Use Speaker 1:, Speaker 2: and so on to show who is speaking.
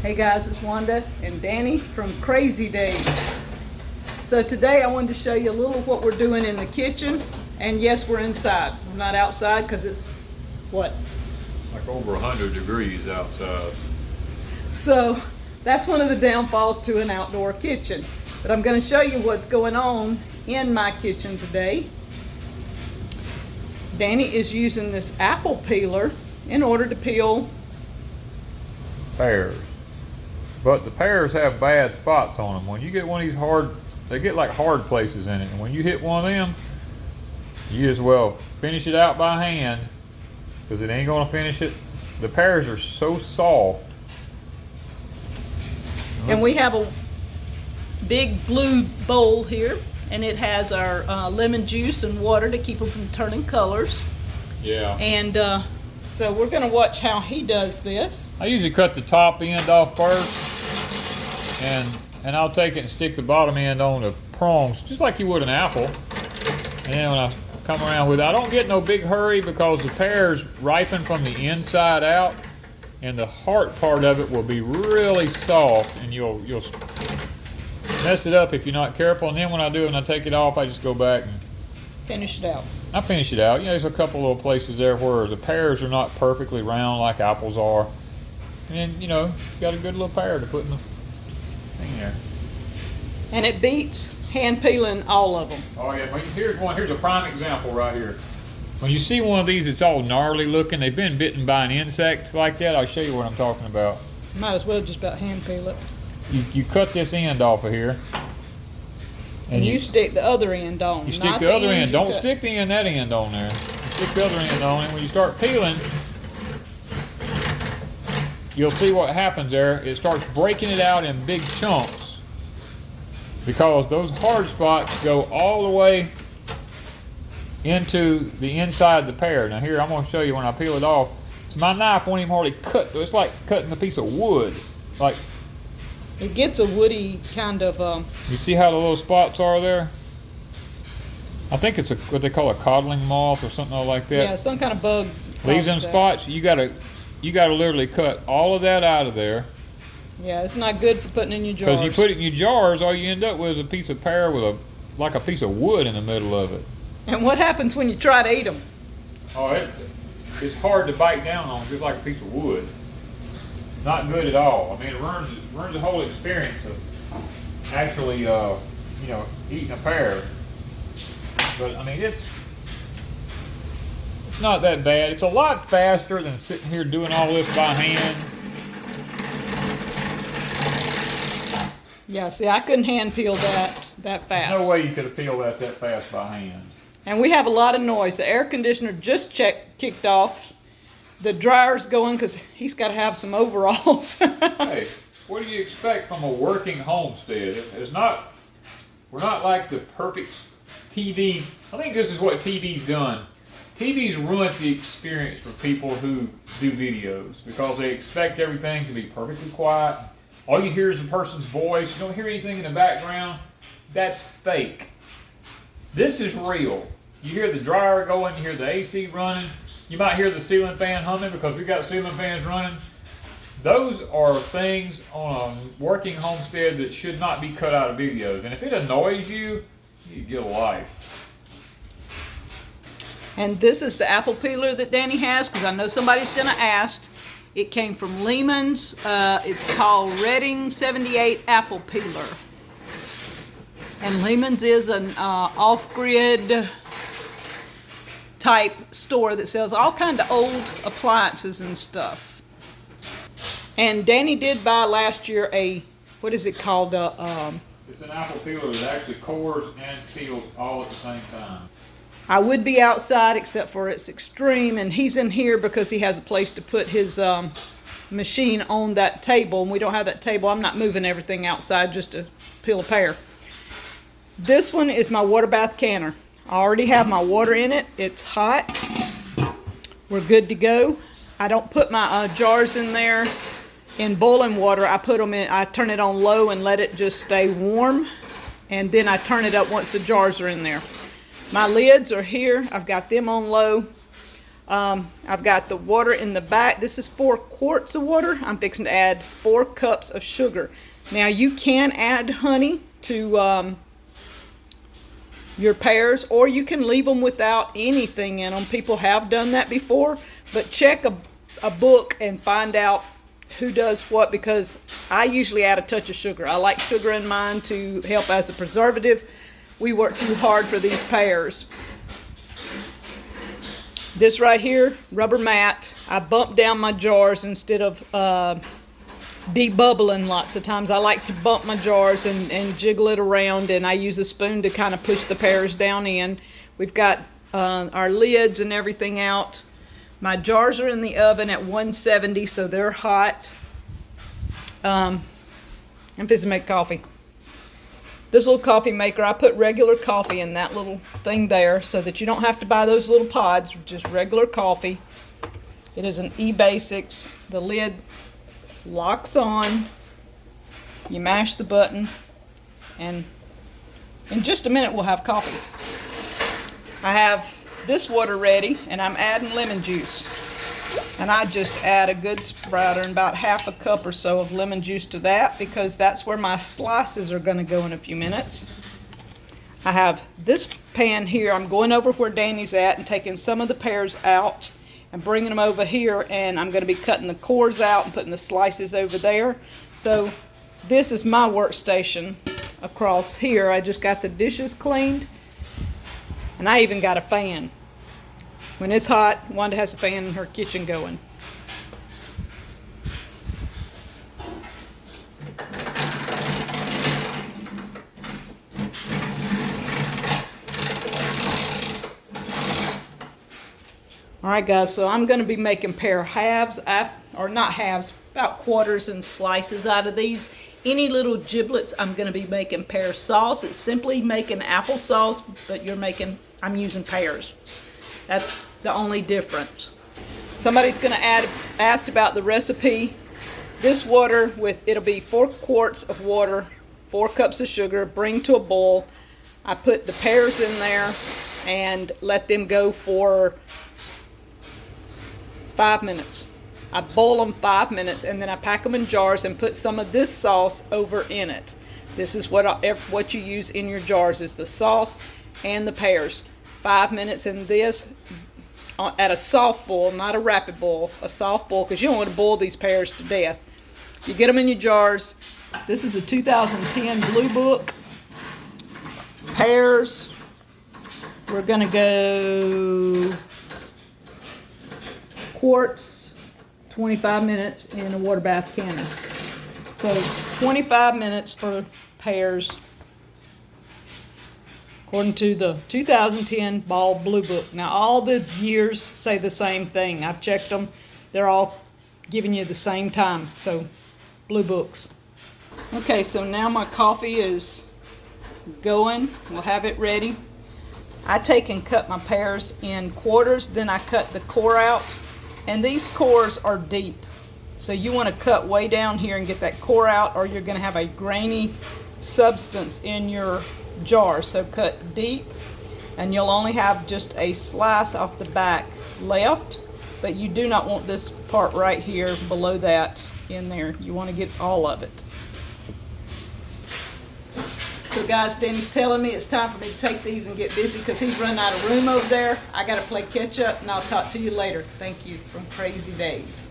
Speaker 1: Hey guys, it's Wanda and Danny from Crazy Days. So today I wanted to show you a little what we're doing in the kitchen. And yes, we're inside. We're not outside because it's, what?
Speaker 2: Like over 100 degrees outside.
Speaker 1: So that's one of the downfalls to an outdoor kitchen. But I'm going to show you what's going on in my kitchen today. Danny is using this apple peeler in order to peel
Speaker 2: Pears. But the pears have bad spots on them. When you get one of these hard, they get like hard places in it. And when you hit one of them, you as well finish it out by hand because it ain't gonna finish it. The pears are so soft.
Speaker 1: And we have a big blue bowl here, and it has our lemon juice and water to keep them from turning colors.
Speaker 2: Yeah.
Speaker 1: And so we're going to watch how he does this.
Speaker 2: I usually cut the top end off first, and I'll take it and stick the bottom end on the prongs, just like you would an apple. And then when I come around with it, I don't get no big hurry because the pears ripen from the inside out, and the heart part of it will be really soft, and you'll mess it up if you're not careful. And then when I do it and I take it off, I just go back and
Speaker 1: Finish it out.
Speaker 2: I finish it out. You know, there's a couple little places there where the pears are not perfectly round like apples are. And you know, you got a good little pear to put in the thing there.
Speaker 1: And it beats hand peeling all of them.
Speaker 2: Oh yeah, well, here's a prime example right here. When you see one of these that's all gnarly looking, they've been bitten by an insect like that, I'll show you what I'm talking about.
Speaker 1: Might as well just about hand peel it.
Speaker 2: You cut this end off of here.
Speaker 1: And you stick the other end on.
Speaker 2: You stick the other end. Don't stick that end on there. You stick the other end on, and when you start peeling, you'll see what happens there. It starts breaking it out in big chunks because those hard spots go all the way into the inside of the pear. Now here, I'm going to show you when I peel it off. So my knife won't even hardly cut though. It's like cutting a piece of wood. Like,
Speaker 1: it gets a woody kind of.
Speaker 2: You see how the little spots are there? I think it's what they call a codling moth or something like that.
Speaker 1: Yeah, some kind of bug.
Speaker 2: Leaves them spots. You gotta literally cut all of that out of there.
Speaker 1: Yeah, it's not good for putting in your jars.
Speaker 2: Because you put it in your jars, all you end up with is a piece of pear with like a piece of wood in the middle of it.
Speaker 1: And what happens when you try to eat them?
Speaker 2: Oh, it's hard to bite down on, just like a piece of wood. Not good at all. I mean, it ruins the whole experience of actually, eating a pear. But I mean, it's not that bad. It's a lot faster than sitting here doing all this by hand.
Speaker 1: Yeah, see, I couldn't hand peel that fast.
Speaker 2: There's no way you could have peeled that fast by hand.
Speaker 1: And we have a lot of noise. The air conditioner just kicked off. The dryer's going because he's got to have some overalls.
Speaker 2: Hey, what do you expect from a working homestead? We're not like the perfect TV. I think this is what TV's done. TV's ruined the experience for people who do videos because they expect everything to be perfectly quiet. All you hear is a person's voice. You don't hear anything in the background. That's fake. This is real. You hear the dryer going, you hear the AC running. You might hear the ceiling fan humming because we've got ceiling fans running. Those are things on a working homestead that should not be cut out of videos. And if it annoys you, you get a life.
Speaker 1: And this is the apple peeler that Danny has because I know somebody's going to ask. It came from Lehman's. It's called Redding 78 Apple Peeler. And Lehman's is an off-grid type store that sells all kinds of old appliances and stuff. And Danny did buy last year what is it called?
Speaker 2: It's an apple peeler that actually cores and peels all at the same time.
Speaker 1: I would be outside except for it's extreme, and he's in here because he has a place to put his machine on that table, and we don't have that table. I'm not moving everything outside just to peel a pear. This one is my water bath canner. I already have my water in it. It's hot. We're good to go. I don't put my jars in there in boiling water. I turn it on low and let it just stay warm. And then I turn it up once the jars are in there. My lids are here. I've got them on low. I've got the water in the back. This is 4 quarts of water. I'm fixing to add 4 cups of sugar. Now you can add honey to your pears, or you can leave them without anything in them. People have done that before, but check a book and find out who does what, because I usually add a touch of sugar. I like sugar in mine to help as a preservative. We work too hard for these pears. This right here, rubber mat, I bump down my jars instead of debubbling lots of times. I like to bump my jars and jiggle it around, and I use a spoon to kind of push the pears down in. We've got our lids and everything out. My jars are in the oven at 170, so they're hot. I'm fixing to make coffee. This little coffee maker, I put regular coffee in that little thing there so that you don't have to buy those little pods, just regular coffee. It is an E-Basics. The lid locks on. You mash the button, and in just a minute we'll have coffee. I have this water ready, and I'm adding lemon juice. And I just add a good sprouter and about half a cup or so of lemon juice to that, because that's where my slices are going to go in a few minutes. I have this pan here. I'm going over where Danny's at and taking some of the pears out and bringing them over here, and I'm going to be cutting the cores out and putting the slices over there. So this is my workstation across here. I just got the dishes cleaned, and I even got a fan. When it's hot, Wanda has a fan in her kitchen going. Alright guys, so I'm going to be making pear halves, or not halves, about quarters and slices out of these. Any little giblets, I'm going to be making pear sauce. It's simply making applesauce, but I'm using pears. That's the only difference. Somebody's going to asked about the recipe. This water, it'll be 4 quarts of water, 4 cups of sugar, bring to a boil. I put the pears in there and let them go for 5 minutes. I boil them 5 minutes, and then I pack them in jars and put some of this sauce over in it. This is what you use in your jars, is the sauce and the pears. 5 minutes in this at a soft boil, not a rapid boil, a soft boil, because you don't want to boil these pears to death. You get them in your jars. This is a 2010 Blue Book. Pears, we're going to go quarts, 25 minutes in a water bath canner. So 25 minutes for pears, according to the 2010 Ball Blue Book. Now all the years say the same thing. I've checked them. They're all giving you the same time. So Blue Books. Okay, so now my coffee is going. We'll have it ready. I take and cut my pears in quarters, then I cut the core out. And these cores are deep. So you want to cut way down here and get that core out, or you're going to have a grainy substance in your jar. So cut deep, and you'll only have just a slice off the back left, but you do not want this part right here below that in there. You want to get all of it. So guys, Danny's telling me it's time for me to take these and get busy because he's running out of room over there. I got to play catch up, and I'll talk to you later. Thank you from Crazy Days.